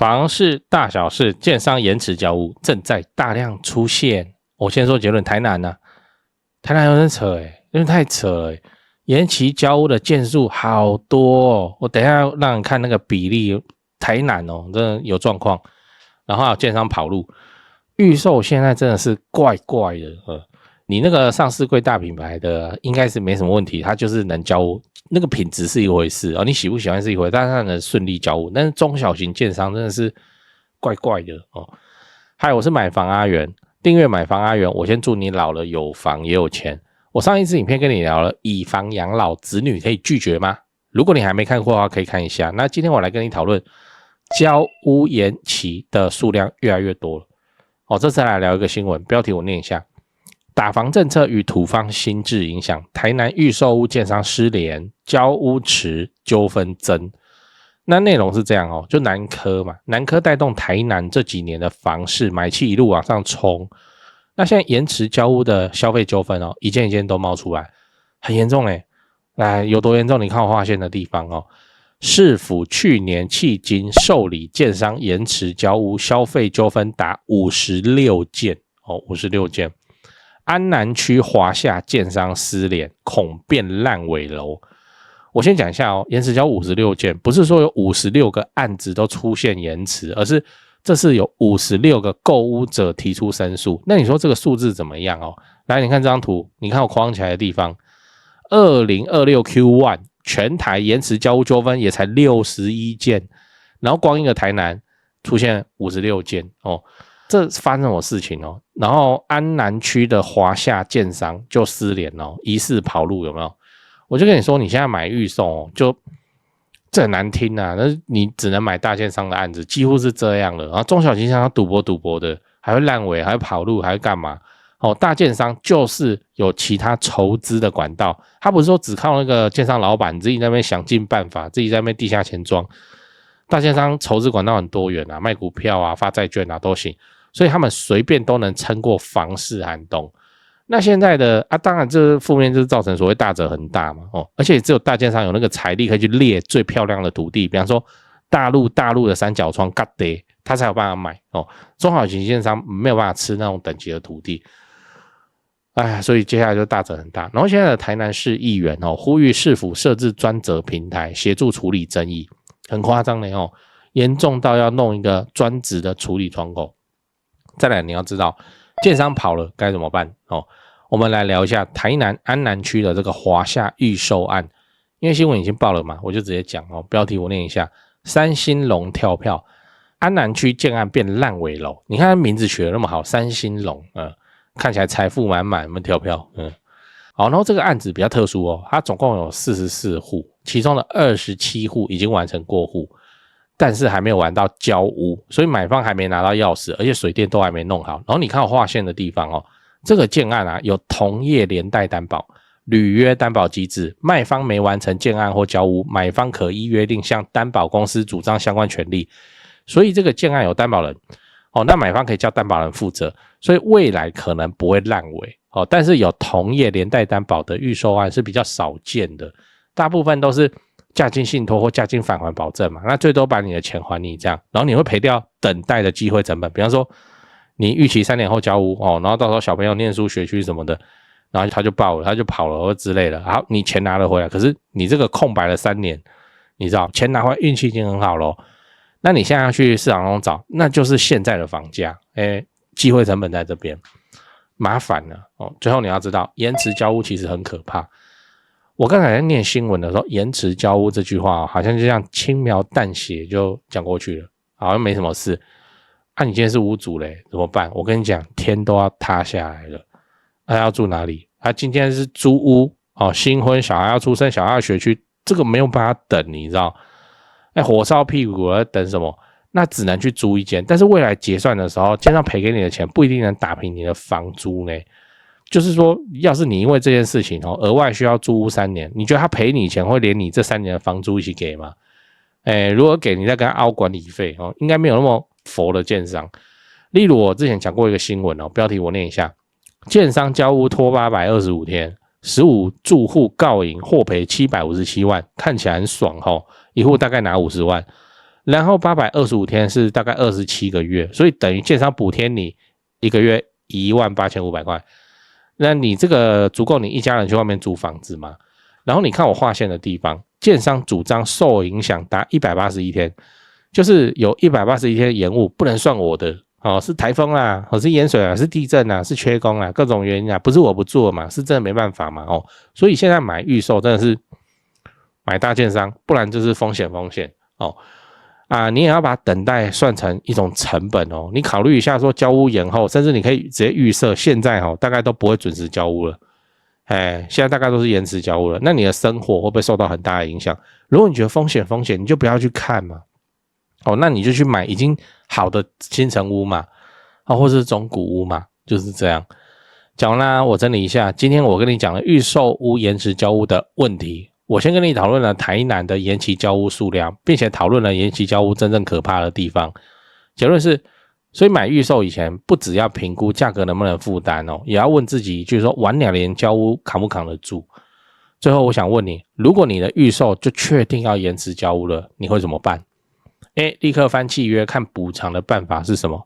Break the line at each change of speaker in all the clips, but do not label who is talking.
房市大小事，建商延遲交屋正在大量出現。我先說結論，台南啊，台南有點扯因為太扯了延期交屋的件數好多哦。我等一下讓你看那個比例，台南真的有狀況。然後還有建商跑路，預售現在真的是怪怪的。你那個上市櫃大品牌的應該是沒什麼問題，它就是能交屋。那個品質是一回事你喜不喜歡是一回事，但是它能順利交屋。但是中小型建商真的是怪怪的嗨，我是買房阿元，訂閱買房阿元。我先祝你老了有房也有錢。我上一支影片跟你聊了以房養老，子女可以拒絕嗎？如果你還沒看過的話，可以看一下。那今天我來跟你討論交屋延期的數量越來越多了這次來聊一個新聞，標題我念一下。打房政策與土方心智影響，台南預售屋建商失聯，交屋遲，糾紛增。那內容是這樣就南科嘛，南科帶動台南這幾年的房市買氣一路往上衝。那現在延遲交屋的消費糾紛一件一件都冒出來，很嚴重來，有多嚴重？你看我劃線的地方市府去年迄今受理建商延遲交屋消費糾紛達56件56件。安南區華夏建商失聯，恐變爛尾樓。我先講一下延遲交56件，不是說有56個案子都出現延遲，而是這是有56個購屋者提出申訴。那你說這個數字怎麼樣來，你看這張圖，你看我框起來的地方，2026 Q1 全台延遲交屋糾紛也才61件，然後光一個台南出現56件這發生什麼事情然後安南區的華夏建商就失聯疑似跑路，有沒有？我就跟你說，你現在買預售就這很難聽那你只能買大建商的案子，幾乎是這樣了。然後中小型建商賭博的，還會爛尾，還會跑路，還會幹嘛？大建商就是有其他籌資的管道，他不是說只靠那個建商老板自己在那邊想盡辦法，自己在那邊地下錢莊。大建商籌資管道很多元賣股票發債券都行。所以他們隨便都能撐過房市寒冬。那現在的當然這負面就是造成所謂大者恆大嘛而且只有大建商有那個財力可以去列最漂亮的土地，比方說大陸的三角窗嘎得，他才有辦法買中小型建商沒有辦法吃那種等級的土地。所以接下來就大者恆大。然後現在的台南市議員呼籲市府設置專責平台協助處理爭議，很誇張的嚴重到要弄一個專職的處理窗口。再來，你要知道建商跑了該怎麼辦我們來聊一下台南安南區的這個華夏預售案，因為新聞已經報了嘛，我就直接講標題我念一下：三星龍跳票，安南區建案變爛尾樓。你看名字取得那麼好，三星龍看起來財富滿滿，有沒有跳票好，然後這個案子比較特殊它總共有44戶，其中的27戶已經完成過戶，但是還沒有玩到交屋，所以買方還沒拿到鑰匙，而且水電都還沒弄好。然後你看我劃線的地方這個建案有同業連帶擔保、履約擔保機制，賣方沒完成建案或交屋，買方可依約定向擔保公司主張相關權利。所以這個建案有擔保人那買方可以叫擔保人負責，所以未來可能不會爛尾但是有同業連帶擔保的預售案是比較少見的，大部分都是價金信託或價金返還保證嘛，那最多把你的錢還你這樣，然後你会賠掉等待的機會成本，比方說你預期3年後交屋然後到時候小朋友念書學區什麼的，然後他就爆了，他就跑了或之類的，好，你錢拿了回來，可是你這個空白了3年，你知道錢拿回來運氣已經很好咯，那你現在要去市場中找，那就是現在的房價機會成本在這邊麻煩了最後你要知道延遲交屋其實很可怕。我剛才在念新聞的時候，延遲交屋這句話好像就像輕描淡寫就講過去了，好像沒什麼事。你今天是屋主怎麼辦？我跟你講，天都要塌下來了。要住哪裡？今天是租屋新婚小孩要出生，小孩要學區，這個沒有辦法等，你知道？火燒屁股我在等什麼？那只能去租一間，但是未來結算的時候，建商賠給你的錢不一定能打平你的房租呢。就是說，要是你因為這件事情額外需要租屋3年，你覺得他賠你錢會連你這3年的房租一起給嗎？如果給，你再跟他凹管理費應該沒有那麼佛的建商。例如我之前講過一個新聞標題我念一下：建商交屋拖825天，15住戶告贏獲賠757萬，看起來很爽一戶大概拿50萬。然後825天是大概27個月，所以等於建商補貼你一個月18500塊，那你這個足夠你一家人去外面租房子嗎？然後你看我劃線的地方，建商主張受影響達181天，就是有181天延誤，不能算我的哦，是台風啦，是淹水啦，是地震啦，是缺工啦，各種原因啊，不是我不做嘛，是真的沒辦法嘛哦，所以現在買預售真的是買大建商，不然就是風險哦。你也要把等待算成一種成本哦。你考慮一下，說交屋延後，甚至你可以直接預設，現在大概都不會準時交屋了。現在大概都是延遲交屋了。那你的生活會不會受到很大的影響？如果你覺得風險，你就不要去看嘛。那你就去買已經好的新成屋嘛，或是中古屋嘛，就是這樣。講完啦，我整理一下，今天我跟你講了預售屋延遲交屋的問題。我先跟你討論了台南的延期交屋數量，並且討論了延期交屋真正可怕的地方。結論是，所以買預售以前，不只要評估價格能不能負擔哦，也要問自己，就是說晚2年交屋扛不扛得住。最後，我想問你，如果你的預售就確定要延遲交屋了，你會怎麼辦 ？A. 立刻翻契約看補償的辦法是什麼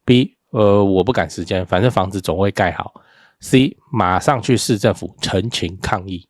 ？B. 我不趕時間，反正房子總會蓋好。C. 馬上去市政府陳情抗議。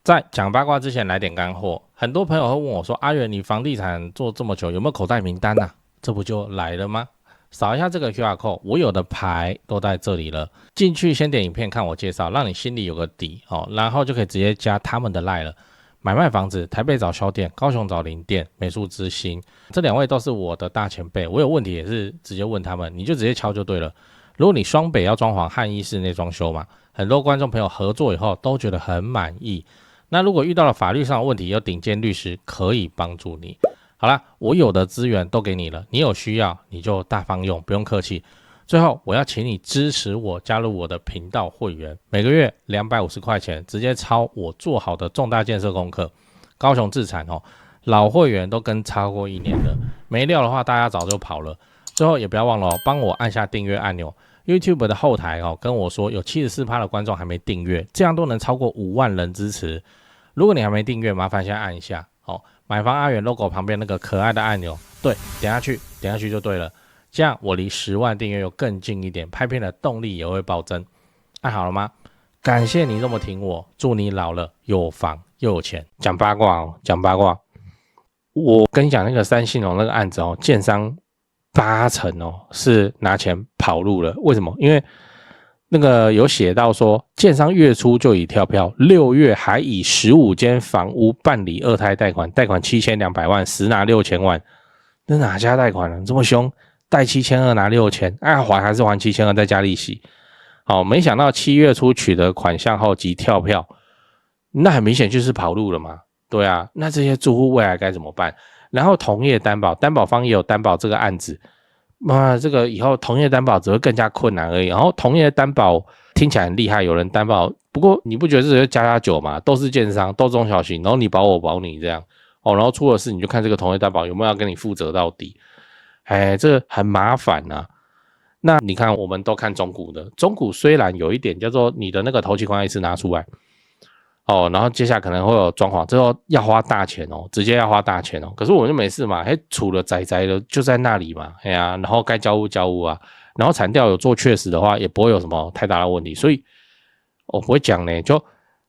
在講八卦之前來點乾貨，很多朋友會問我說：“阿元，你房地產做這麼久，有沒有口袋名單啊？”這不就來了嗎？掃一下這個 QR code， 我有的牌都在這裡了。進去先點影片看我介紹，讓你心裡有個底哦，然後就可以直接加他們的 LINE 了。買賣房子，台北找銷店，高雄找林店、美術之星，這2位都是我的大前輩，我有問題也是直接問他們，你就直接敲就對了。如果你雙北要裝潢漢意室內裝修嘛，很多觀眾朋友合作以後都覺得很滿意。那如果遇到了法律上的問題，有頂尖律師可以幫助你。好啦，我有的資源都給你了，你有需要你就大方用，不用客氣。最後我要請你支持我，加入我的頻道會員，每個月250塊錢，直接抄我做好的重大建設功課。高雄自產老會員都跟超過1年了，沒料的話大家早就跑了。最後也不要忘了幫我按下訂閱按鈕。YouTube 的後台跟我說有 74% 的觀眾還沒訂閱，這樣都能超過5萬人支持。如果你還沒訂閱，麻煩先按一下買房阿元 logo 旁邊那個可愛的按鈕，對，點下去就对了。這樣我離10萬訂閱又更近一點，拍片的動力也會暴增。按好了嗎？感謝你這麼挺我，祝你老了有房又有錢。講八卦，我跟你講那個三信那個案子建商8成是拿錢跑路了。為什麼？因為那個有寫到說，建商月初就已跳票，6月還以15間房屋辦理2胎貸款，貸款7200萬，實拿6000萬。那哪家貸款呢？這麼凶，貸7200拿6000，還是還7200再加利息。沒想到7月初取得款項後即跳票，那很明顯就是跑路了嘛。對啊，那這些住戶未來該怎麼辦？然後同業擔保，擔保方也有擔保這個案子。這個以後同業擔保只會更加困難而已。然後同業擔保聽起來很厲害，有人擔保，不過你不覺得這是加酒嘛？都是建商，都中小型，然後你保我保你這樣然後出了事你就看這個同業擔保有沒有要跟你負責到底。這個很麻煩啊。那你看我們都看中古的，中古雖然有一點叫做你的那個頭期款一次拿出來然後接下來可能會有裝潢，之後要花大錢直接要花大錢可是我就沒事嘛，處了宅的就在那裡嘛，然後該交屋啊，然後產調有做確實的話，也不會有什麼太大的問題，所以我不會講呢，就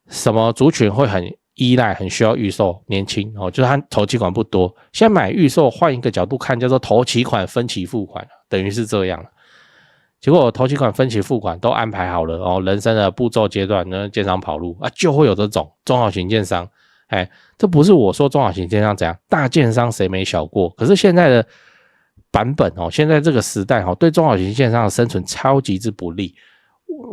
什麼族群會很依賴，很需要預售，年輕就是他頭期款不多，現在買預售換一個角度看，叫做頭期款分期付款，等於是這樣。結果頭期款分期付款都安排好了人生的步驟階段呢，建商跑路就會有這種中小型建商。這不是我說中小型建商怎樣，大建商誰沒小過？可是現在的版本現在這個時代對中小型建商的生存超級之不利。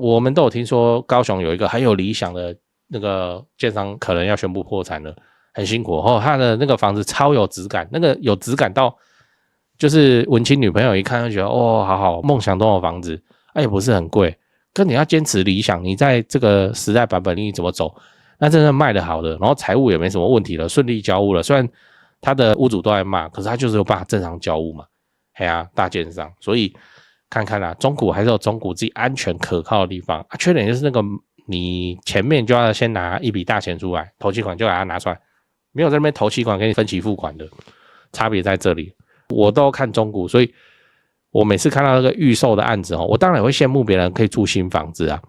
我們都有聽說高雄有一個很有理想的那個建商可能要宣布破產了，很辛苦他的那個房子超有質感，那個有質感到就是文青女朋友一看就覺得好好，夢想中的房子也不是很貴，可你要堅持理想，你在這個時代版本你怎麼走？那真的賣得好的，然後財務也沒什麼問題了，順利交屋了，雖然他的屋主都在罵，可是他就是有辦法正常交屋嘛。大建商，所以看看中古還是有中古自己安全可靠的地方缺點就是那個你前面就要先拿一筆大錢出來，頭期款就把它拿出來，沒有在那邊頭期款給你分期付款的，差別在這裡。我都看中古，所以我每次看到那個預售的案子，我當然也會羨慕別人可以住新房子啊。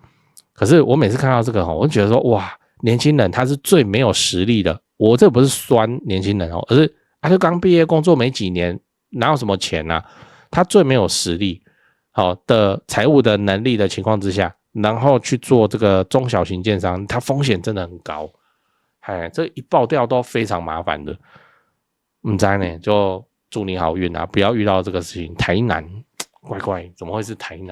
可是我每次看到這個，我就覺得說，哇，年輕人他是最沒有實力的。我這不是酸年輕人，而是他就剛畢業工作沒幾年，哪有什麼錢啊？他最沒有實力的財務的能力的情況之下，然後去做這個中小型建商，它風險真的很高。這一爆掉都非常麻煩的。不知道呢，就祝你好運啊，不要遇到這個事情。台南，怪怪，怎麼會是台南？